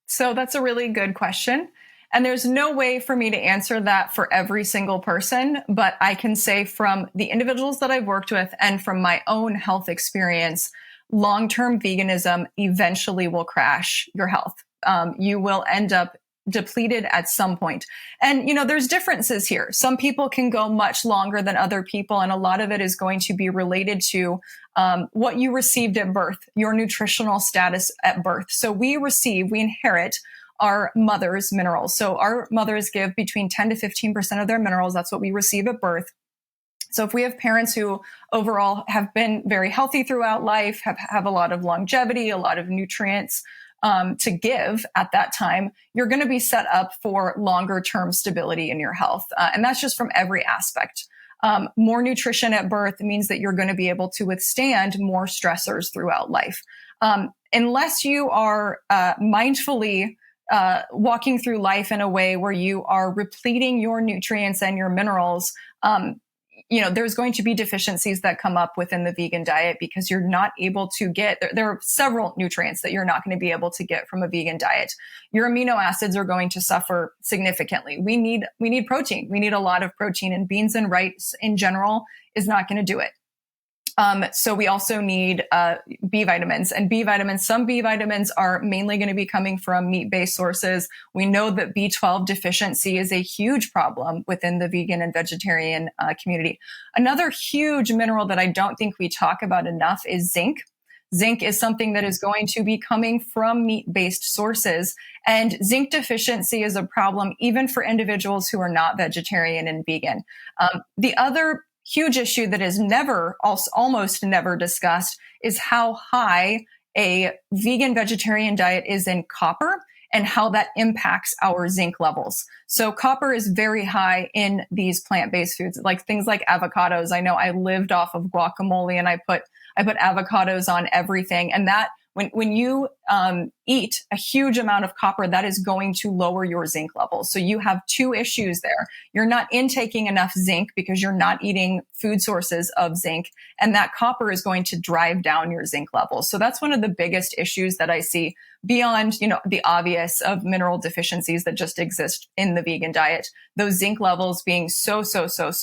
So that's a really good question. And there's no way for me to answer that for every single person, but I can say from the individuals that I've worked with and from my own health experience, long-term veganism eventually will crash your health. You will end up depleted at some point. And, there's differences here. Some people can go much longer than other people. And a lot of it is going to be related to what you received at birth, your nutritional status at birth. So we inherit our mother's minerals. So our mothers give between 10 to 15% of their minerals. That's what we receive at birth. So if we have parents who overall have been very healthy throughout life, have a lot of longevity, a lot of nutrients to give at that time, you're going to be set up for longer term stability in your health. And that's just from every aspect. More nutrition at birth means that you're going to be able to withstand more stressors throughout life. Unless you are mindfully walking through life in a way where you are repleting your nutrients and your minerals, there's going to be deficiencies that come up within the vegan diet because you're not able to get, there are several nutrients that you're not going to be able to get from a vegan diet. Your amino acids are going to suffer significantly. We need protein. We need a lot of protein, and beans and rice in general is not going to do it. So we also need B vitamins, and some B vitamins are mainly going to be coming from meat-based sources. We know that B12 deficiency is a huge problem within the vegan and vegetarian community. Another huge mineral that I don't think we talk about enough is zinc. Zinc is something that is going to be coming from meat-based sources, and zinc deficiency is a problem even for individuals who are not vegetarian and vegan. The other huge issue that is almost never discussed is how high a vegan vegetarian diet is in copper and how that impacts our zinc levels. So copper is very high in these plant-based foods, like things like avocados. I know I lived off of guacamole, and I put avocados on everything. And that when you eat a huge amount of copper, that is going to lower your zinc levels. So you have two issues there. You're not intaking enough zinc because you're not eating food sources of zinc, and that copper is going to drive down your zinc levels. So that's one of the biggest issues that I see beyond, the obvious of mineral deficiencies that just exist in the vegan diet, those zinc levels being so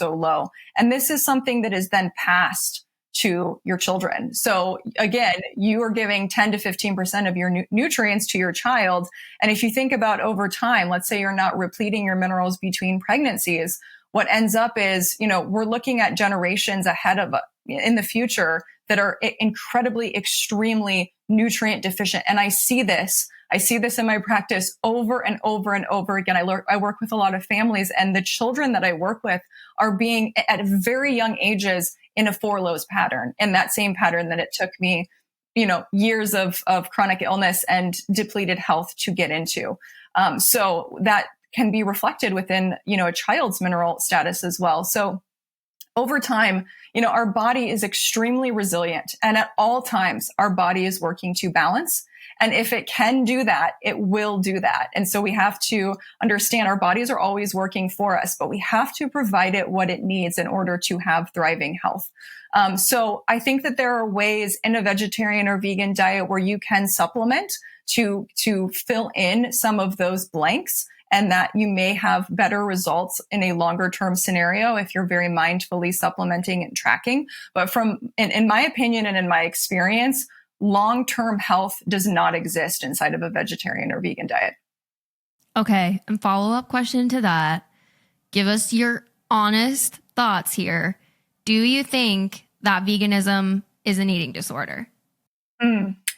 low. And this is something that is then passed to your children. So again, you are giving 10 to 15% of your nutrients to your child. And if you think about over time, let's say you're not repleting your minerals between pregnancies, what ends up is, we're looking at generations ahead of in the future that are incredibly, extremely nutrient deficient. And I see this in my practice over and over and over again. I work with a lot of families, and the children that I work with are being at very young ages in a 4 lows pattern, in that same pattern that it took me, years of chronic illness and depleted health to get into. So that can be reflected within, a child's mineral status as well. So over time, our body is extremely resilient, and at all times, our body is working to balance. And if it can do that, it will do that. And so we have to understand our bodies are always working for us, but we have to provide it what it needs in order to have thriving health. So I think that there are ways in a vegetarian or vegan diet where you can supplement to fill in some of those blanks, and that you may have better results in a longer term scenario if you're very mindfully supplementing and tracking. But in my opinion and in my experience, long-term health does not exist inside of a vegetarian or vegan diet. Okay. And follow-up question to that. Give us your honest thoughts here. Do you think that veganism is an eating disorder?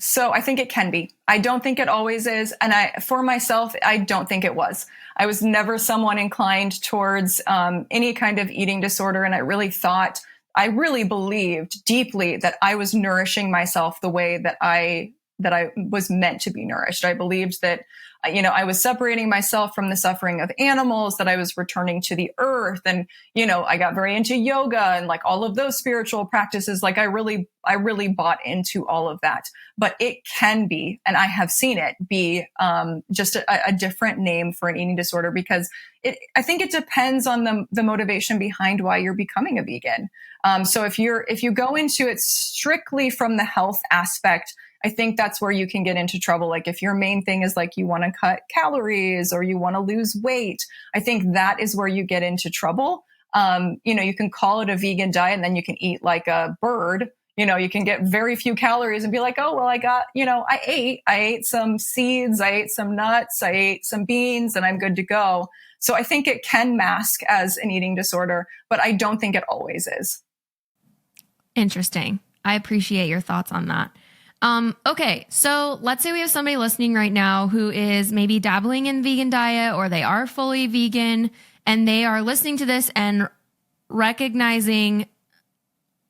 So I think it can be. I don't think it always is. And for myself, I don't think it was. I was never someone inclined towards any kind of eating disorder. And I really believed deeply that I was nourishing myself the way that I was meant to be nourished. I believed that, I was separating myself from the suffering of animals, that I was returning to the earth. And, I got very into yoga and like all of those spiritual practices. Like I really bought into all of that, but it can be, and I have seen it be, just a different name for an eating disorder, because I think it depends on the motivation behind why you're becoming a vegan. So if you go into it strictly from the health aspect, I think that's where you can get into trouble. Like if your main thing is like you want to cut calories or you want to lose weight, I think that is where you get into trouble. You can call it a vegan diet and then you can eat like a bird, You can get very few calories and be like, oh, well, I ate some seeds, I ate some nuts, I ate some beans, and I'm good to go. So I think it can mask as an eating disorder, but I don't think it always is. Interesting. I appreciate your thoughts on that. Okay, so let's say we have somebody listening right now who is maybe dabbling in vegan diet, or they are fully vegan, and they are listening to this and recognizing,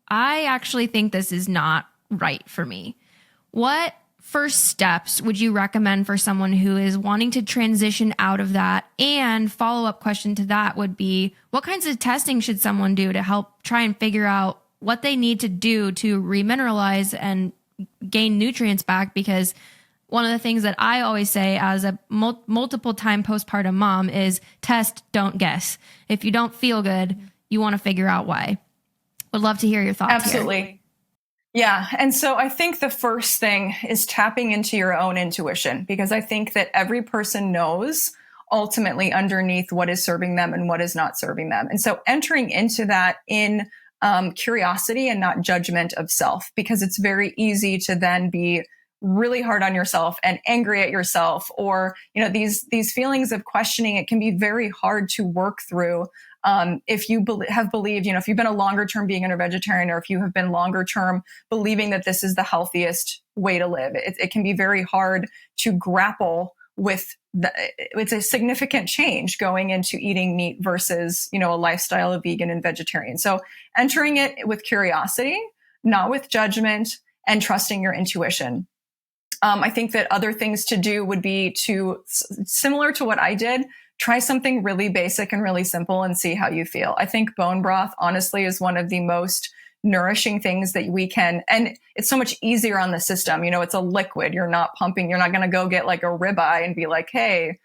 I actually think this is not right for me. What first steps would you recommend for someone who is wanting to transition out of that? And follow-up question to that would be, what kinds of testing should someone do to help try and figure out what they need to do to remineralize and gain nutrients back? Because one of the things that I always say as a multiple time postpartum mom is test, don't guess. If you don't feel good, you want to figure out why. Would love to hear your thoughts. Absolutely. Here. Yeah. And so I think the first thing is tapping into your own intuition, because I think that every person knows ultimately underneath what is serving them and what is not serving them. And so entering into that in curiosity and not judgment of self, because it's very easy to then be really hard on yourself and angry at yourself, or, these feelings of questioning. It can be very hard to work through. If you have believed, if you've been a longer term vegan or vegetarian, or if you have been longer term believing that this is the healthiest way to live, it can be very hard to grapple with it's a significant change going into eating meat versus, a lifestyle of vegan and vegetarian. So entering it with curiosity, not with judgment, and trusting your intuition. I think that other things to do would be to, similar to what I did, try something really basic and really simple and see how you feel. I think bone broth, honestly, is one of the most nourishing things that we can, and it's so much easier on the system. It's a liquid. You're not pumping. You're not going to go get like a ribeye and be like, hey,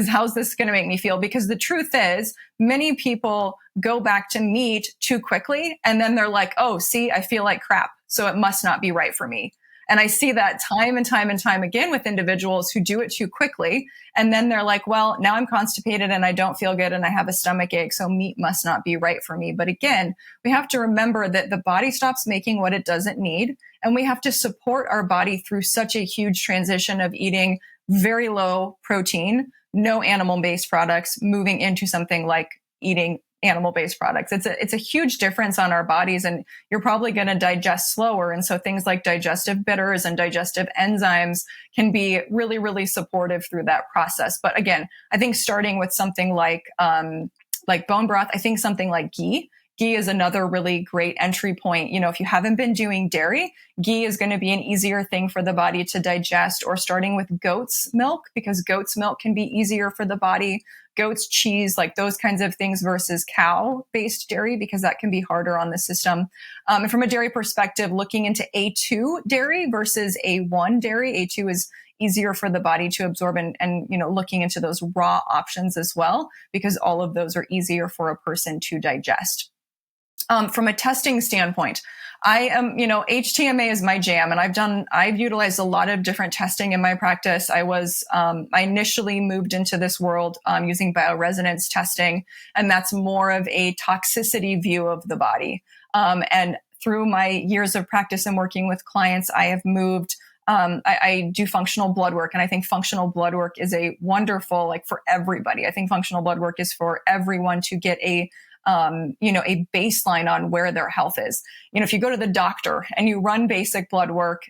how's this going to make me feel? Because the truth is, many people go back to meat too quickly, and then they're like, oh, see, I feel like crap, so it must not be right for me. And I see that time and time and time again with individuals who do it too quickly. And then they're like, well, now I'm constipated and I don't feel good and I have a stomach ache, so meat must not be right for me. But again, we have to remember that the body stops making what it doesn't need. And we have to support our body through such a huge transition of eating very low protein, no animal-based products, moving into something like eating animal-based products. It's a huge difference on our bodies, and you're probably going to digest slower. And so things like digestive bitters and digestive enzymes can be really, really supportive through that process. But again, I think starting with something like bone broth, I think something like ghee. Ghee is another really great entry point. If you haven't been doing dairy, ghee is going to be an easier thing for the body to digest, or starting with goat's milk, because goat's milk can be easier for the body. Goat's cheese, like those kinds of things, versus cow-based dairy, because that can be harder on the system. And from a dairy perspective, looking into A2 dairy versus A1 dairy. A2 is easier for the body to absorb, and looking into those raw options as well, because all of those are easier for a person to digest. From a testing standpoint, I am, HTMA is my jam, and I've utilized a lot of different testing in my practice. I initially moved into this world using bioresonance testing, and that's more of a toxicity view of the body. And through my years of practice and working with clients, I have moved. I do functional blood work, and I think functional blood work is a wonderful, for everybody. I think functional blood work is for everyone to get a baseline on where their health is. If you go to the doctor and you run basic blood work,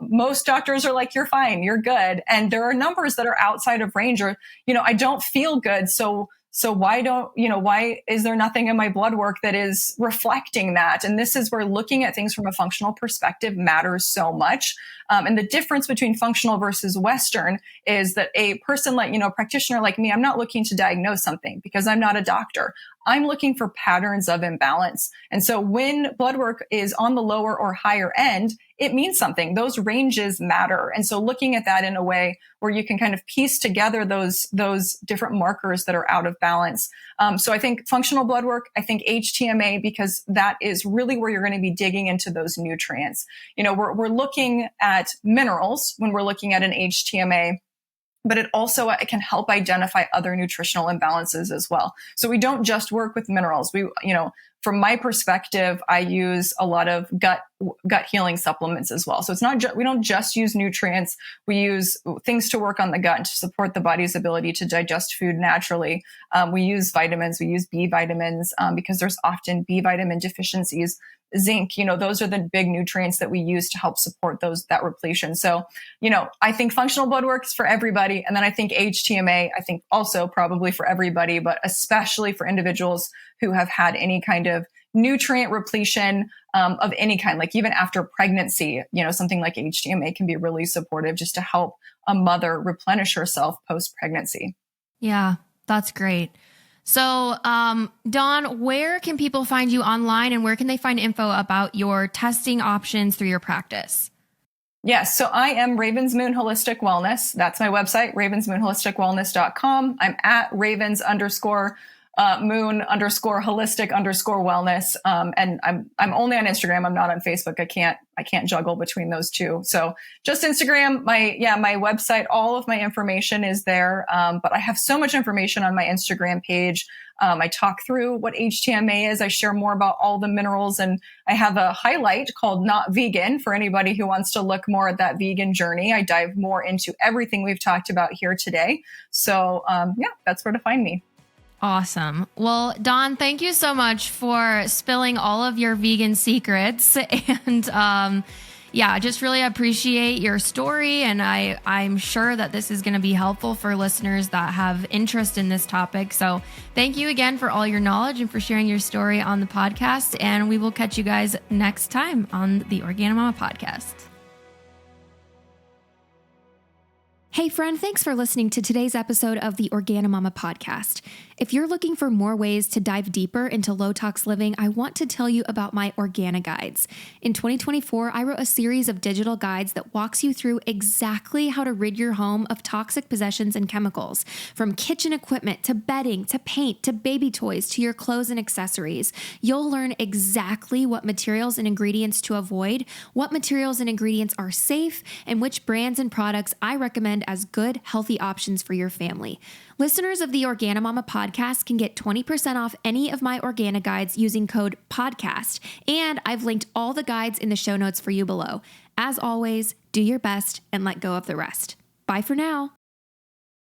most doctors are like, you're fine, you're good. And there are numbers that are outside of range, or, I don't feel good. So why is there nothing in my blood work that is reflecting that? And this is where looking at things from a functional perspective matters so much. And the difference between functional versus Western is that a person like, a practitioner like me, I'm not looking to diagnose something because I'm not a doctor. I'm looking for patterns of imbalance. And so when blood work is on the lower or higher end, it means something. Those ranges matter. And so looking at that in a way where you can kind of piece together those different markers that are out of balance. So I think functional blood work, I think HTMA, because that is really where you're going to be digging into those nutrients. We're looking at minerals when we're looking at an HTMA, but it can help identify other nutritional imbalances as well. So we don't just work with minerals. from my perspective, I use a lot of gut healing supplements as well. So it's not we don't just use nutrients. We use things to work on the gut and to support the body's ability to digest food naturally. We use vitamins. We use B vitamins because there's often B vitamin deficiencies. Zinc, those are the big nutrients that we use to help support that repletion. So, I think functional blood work is for everybody. And then I think HTMA, I think also probably for everybody, but especially for individuals who have had any kind of nutrient repletion of any kind, like even after pregnancy, something like HTMA can be really supportive just to help a mother replenish herself post-pregnancy. Yeah, that's great. So, Dawn, where can people find you online and where can they find info about your testing options through your practice? Yes. So I am Ravens Moon Holistic Wellness. That's my website, ravensmoonholisticwellness.com. I'm at ravens_moon_holistic_wellness. And I'm only on Instagram. I'm not on Facebook. I can't juggle between those two. So just Instagram, my website, all of my information is there. But I have so much information on my Instagram page. I talk through what HTMA is. I share more about all the minerals, and I have a highlight called Not Vegan for anybody who wants to look more at that vegan journey. I dive more into everything we've talked about here today. So that's where to find me. Awesome. Well, Dawn, thank you so much for spilling all of your vegan secrets. And just really appreciate your story. And I'm sure that this is going to be helpful for listeners that have interest in this topic. So thank you again for all your knowledge and for sharing your story on the podcast. And we will catch you guys next time on the OrganiMama Podcast. Hey friend, thanks for listening to today's episode of the OrganiMama Podcast. If you're looking for more ways to dive deeper into low-tox living, I want to tell you about my OrganiGuides. In 2024, I wrote a series of digital guides that walks you through exactly how to rid your home of toxic possessions and chemicals. From kitchen equipment to bedding to paint to baby toys to your clothes and accessories. You'll learn exactly what materials and ingredients to avoid, what materials and ingredients are safe, and which brands and products I recommend as good, healthy options for your family. Listeners of the OrganiMama Podcast can get 20% off any of my OrganiGuides using code PODCAST, and I've linked all the guides in the show notes for you below. As always, do your best and let go of the rest. Bye for now.